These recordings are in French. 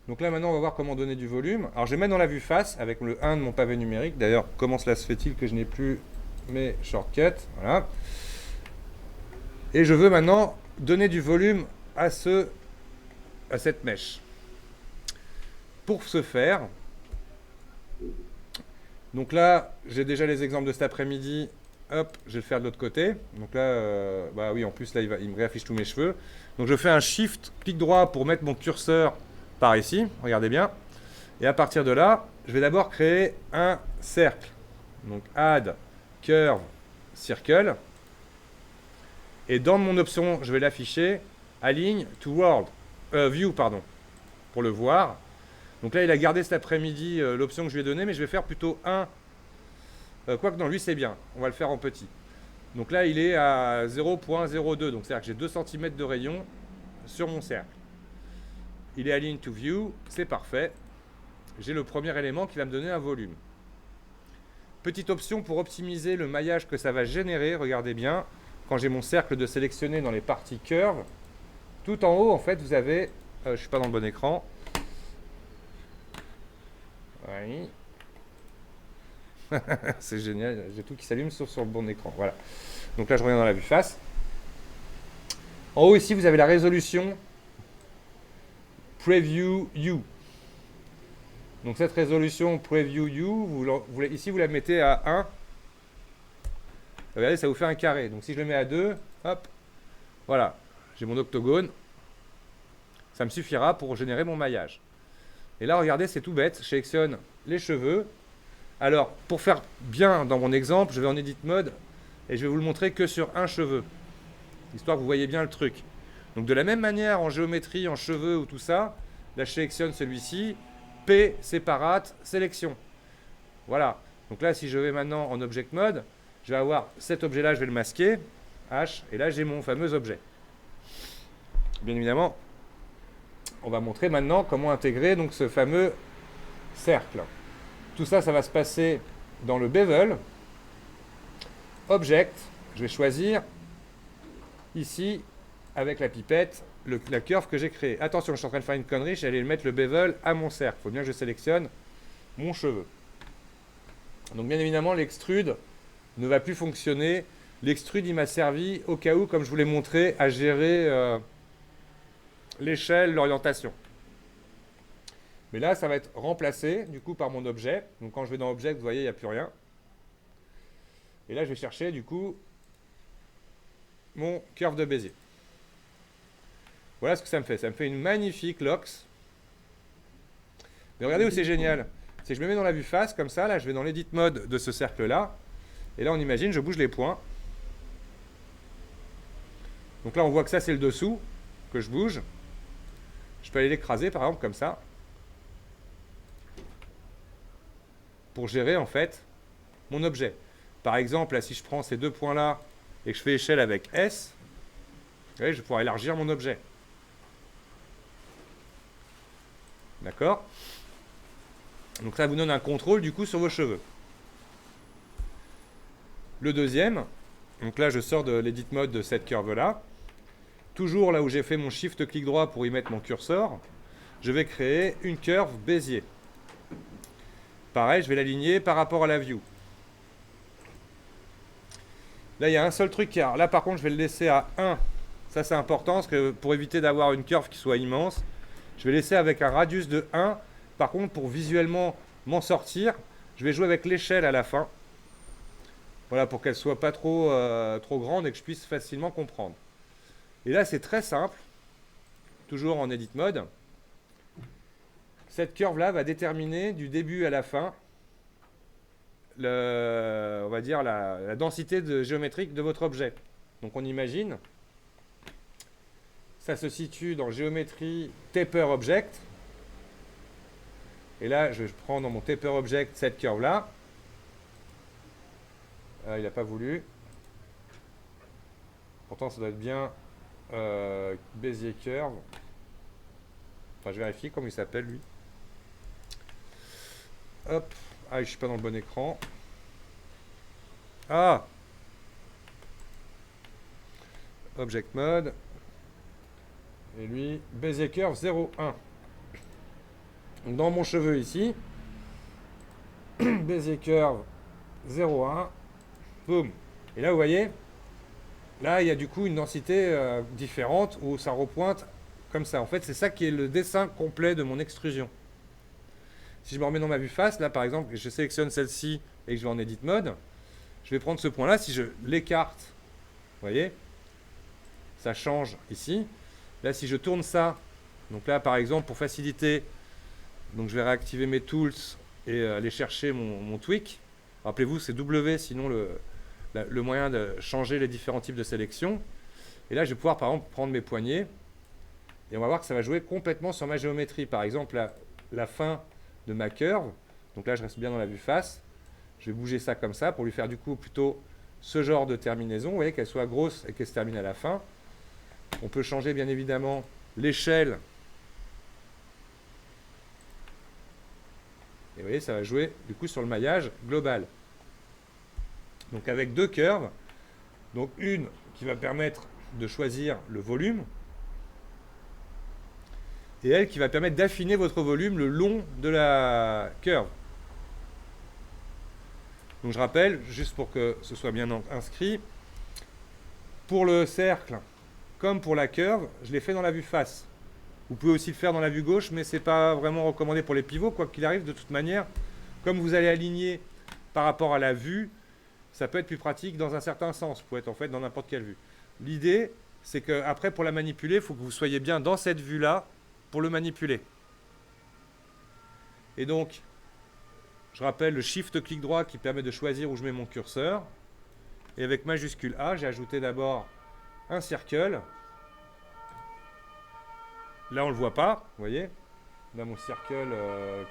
Donc là, maintenant, on va voir comment donner du volume. Alors, je vais mettre dans la vue face avec le 1 de mon pavé numérique. D'ailleurs, comment cela se fait-il que je n'ai plus mes shortcuts? Voilà. Et je veux maintenant donner du volume à cette mèche. Pour ce faire, donc là, j'ai déjà les exemples de cet après-midi. Hop, je vais le faire de l'autre côté. Donc là, bah oui, en plus, là, il me réaffiche tous mes cheveux. Donc je fais un shift, clic droit pour mettre mon curseur par ici. Regardez bien. Et à partir de là, je vais d'abord créer un cercle. Donc add curve circle. Et dans mon option, je vais l'afficher align to world, view, pardon, pour le voir. Donc là, il a gardé cet après-midi l'option que je lui ai donnée, mais je vais faire plutôt un. Quoique non, lui c'est bien, on va le faire en petit. Donc là, il est à 0.02, donc c'est-à-dire que j'ai 2 cm de rayon sur mon cercle. Il est align to view, c'est parfait. J'ai le premier élément qui va me donner un volume. Petite option pour optimiser le maillage que ça va générer, regardez bien, quand j'ai mon cercle de sélectionner dans les parties curve, tout en haut, en fait, vous avez, je ne suis pas dans le bon écran, oui. C'est génial, j'ai tout qui s'allume sauf sur le bon écran. Voilà. Donc là, je reviens dans la vue face. En haut, ici, vous avez la résolution Preview You. Donc cette résolution Preview You, ici, vous la mettez à 1. Regardez, ça vous fait un carré. Donc si je le mets à 2, hop, voilà, j'ai mon octogone. Ça me suffira pour générer mon maillage. Et là, regardez, c'est tout bête. Je sélectionne les cheveux. Alors, pour faire bien dans mon exemple, je vais en Edit Mode et je vais vous le montrer que sur un cheveu, histoire que vous voyez bien le truc. Donc de la même manière, en géométrie, en cheveux ou tout ça, là je sélectionne celui-ci, P, séparate, sélection. Voilà. Donc là, si je vais maintenant en Object Mode, je vais avoir cet objet-là, je vais le masquer, H, et là j'ai mon fameux objet. Bien évidemment, on va montrer maintenant comment intégrer donc ce fameux cercle. Tout ça, ça va se passer dans le bevel. Object, je vais choisir ici, avec la pipette, la curve que j'ai créée. Attention, je suis en train de faire une connerie, j'allais mettre le bevel à mon cercle. Il faut bien que je sélectionne mon cheveu. Donc bien évidemment, l'extrude ne va plus fonctionner. L'extrude, il m'a servi au cas où, comme je vous l'ai montré, à gérer l'échelle, l'orientation. Mais là, ça va être remplacé du coup par mon objet. Donc quand je vais dans Object, vous voyez, il n'y a plus rien. Et là, je vais chercher du coup mon curve de Bézier. Voilà ce que ça me fait. Ça me fait une magnifique LOX. Mais regardez où c'est génial. C'est que je me mets dans la vue face, comme ça. Là, je vais dans l'Edit Mode de ce cercle-là. Et là, on imagine, je bouge les points. Donc là, on voit que ça, c'est le dessous que je bouge. Je peux aller l'écraser, par exemple, comme ça. Pour gérer, en fait, mon objet. Par exemple, là, si je prends ces deux points-là et que je fais échelle avec S, vous voyez, je vais pouvoir élargir mon objet. D'accord? Donc ça vous donne un contrôle, du coup, sur vos cheveux. Le deuxième, donc là, je sors de l'Edit Mode de cette curve-là. Toujours là où j'ai fait mon Shift clic droit pour y mettre mon curseur, je vais créer une curve Bézier. Pareil, je vais l'aligner par rapport à la view. Là, il y a un seul truc. Alors là, par contre, je vais le laisser à 1. Ça, c'est important, parce que pour éviter d'avoir une curve qui soit immense, je vais laisser avec un radius de 1. Par contre, pour visuellement m'en sortir, je vais jouer avec l'échelle à la fin. Voilà, pour qu'elle ne soit pas trop grande et que je puisse facilement comprendre. Et là, c'est très simple. Toujours en Edit Mode. Cette curve-là va déterminer du début à la fin on va dire la densité géométrique de votre objet. Donc on imagine, ça se situe dans géométrie Taper Object. Et là, je prends dans mon Taper Object cette curve-là. Il n'a pas voulu. Pourtant, ça doit être bien Bézier Curve. Enfin, je vérifie comment il s'appelle, lui. Hop. Ah, je suis pas dans le bon écran. Ah! Object Mode. Et lui, Bézier Curve 0,1. Donc, dans mon cheveu ici, Bezier Curve 0,1, boum. Et là, vous voyez, là, il y a du coup une densité différente où ça repointe comme ça. En fait, c'est ça qui est le dessin complet de mon extrusion. Si je me remets dans ma vue face, là, par exemple, je sélectionne celle-ci et que je vais en Edit Mode, je vais prendre ce point-là. Si je l'écarte, vous voyez, ça change ici. Là, si je tourne ça, donc là, par exemple, pour faciliter, donc je vais réactiver mes tools et aller chercher mon tweak. Rappelez-vous, c'est W, sinon le moyen de changer les différents types de sélection. Et là, je vais pouvoir, par exemple, prendre mes poignets. Et on va voir que ça va jouer complètement sur ma géométrie. Par exemple, la fin de ma curve. Donc là, je reste bien dans la vue face. Je vais bouger ça comme ça pour lui faire du coup plutôt ce genre de terminaison. Vous voyez, qu'elle soit grosse et qu'elle se termine à la fin. On peut changer bien évidemment l'échelle. Et vous voyez, ça va jouer du coup sur le maillage global. Donc avec deux curves, donc une qui va permettre de choisir le volume, et elle qui va permettre d'affiner votre volume le long de la curve. Donc je rappelle, juste pour que ce soit bien inscrit, pour le cercle, comme pour la curve, je l'ai fait dans la vue face. Vous pouvez aussi le faire dans la vue gauche, mais ce n'est pas vraiment recommandé pour les pivots, quoi qu'il arrive, de toute manière. Comme vous allez aligner par rapport à la vue, ça peut être plus pratique dans un certain sens, pour être en fait dans n'importe quelle vue. L'idée, c'est qu'après, pour la manipuler, il faut que vous soyez bien dans cette vue-là pour le manipuler. Et donc, je rappelle le Shift clic droit qui permet de choisir où je mets mon curseur. Et avec majuscule A, j'ai ajouté d'abord un circle. Là, on ne le voit pas, vous voyez. Là, mon circle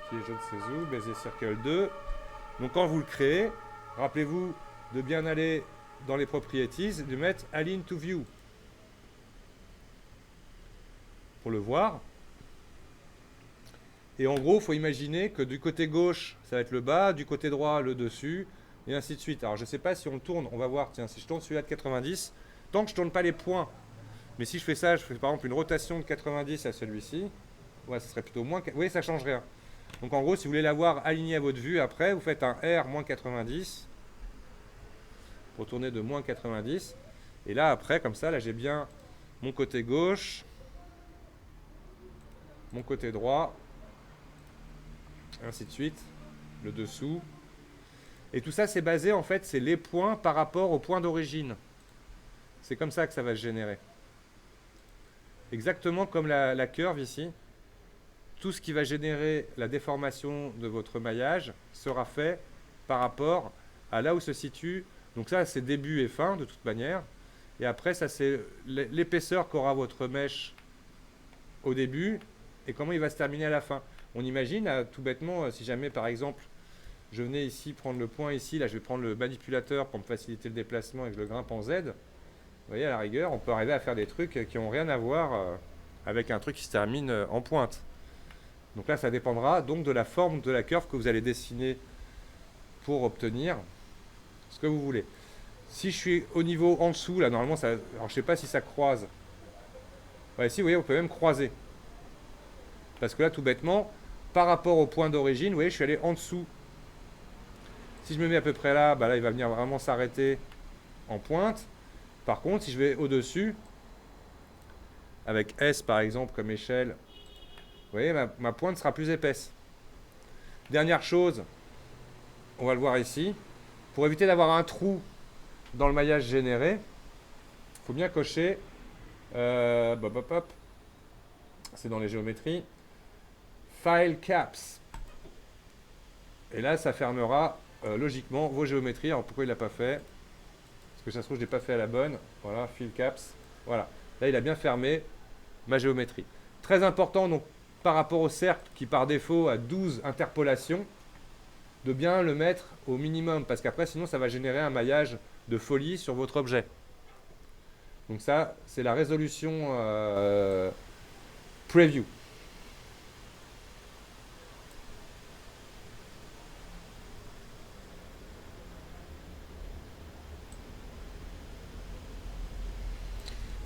qui est je ne sais où, Bezier Circle 2. Donc, quand vous le créez, rappelez-vous de bien aller dans les properties et de mettre Align to View pour le voir. Et en gros, il faut imaginer que du côté gauche, ça va être le bas, du côté droit, le dessus, et ainsi de suite. Alors, je ne sais pas si on tourne, on va voir. Tiens, si je tourne celui-là de 90, tant que je ne tourne pas les points, mais si je fais ça, je fais par exemple une rotation de 90 à celui-ci, ouais, ça serait plutôt moins... Oui, ça ne change rien. Donc, en gros, si vous voulez l'avoir aligné à votre vue, après, vous faites un R moins 90, pour tourner de moins 90. Et là, après, comme ça, là, j'ai bien mon côté gauche, mon côté droit, ainsi de suite, le dessous. Et tout ça, c'est basé, en fait, c'est les points par rapport au point d'origine. C'est comme ça que ça va se générer. Exactement comme la curve ici. Tout ce qui va générer la déformation de votre maillage sera fait par rapport à là où se situe. Donc ça, c'est début et fin, de toute manière. Et après, ça, c'est l'épaisseur qu'aura votre mèche au début et comment il va se terminer à la fin. On imagine, tout bêtement, si jamais, par exemple, je venais ici prendre le point ici, là, je vais prendre le manipulateur pour me faciliter le déplacement et que je le grimpe en Z. Vous voyez, à la rigueur, on peut arriver à faire des trucs qui n'ont rien à voir avec un truc qui se termine en pointe. Donc là, ça dépendra donc de la forme de la curve que vous allez dessiner pour obtenir ce que vous voulez. Si je suis au niveau en dessous, là, normalement, ça, alors je ne sais pas si ça croise. Ouais, si, vous voyez, on peut même croiser. Parce que là, tout bêtement, par rapport au point d'origine, vous voyez, je suis allé en dessous. Si je me mets à peu près là, bah là, il va venir vraiment s'arrêter en pointe. Par contre, si je vais au-dessus, avec S par exemple comme échelle, vous voyez, ma pointe sera plus épaisse. Dernière chose, on va le voir ici. Pour éviter d'avoir un trou dans le maillage généré, il faut bien cocher, c'est dans les géométries, File Caps. Et là, ça fermera logiquement vos géométries. Alors pourquoi il ne l'a pas fait? Parce que ça se trouve, je ne l'ai pas fait à la bonne. Voilà, Fill Caps. Voilà. Là, il a bien fermé ma géométrie. Très important, donc, par rapport au cercle qui, par défaut, a 12 interpolations, de bien le mettre au minimum. Parce qu'après, sinon, ça va générer un maillage de folie sur votre objet. Donc ça, c'est la résolution preview.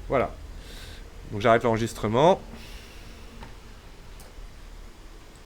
Voilà. Donc j'arrête l'enregistrement.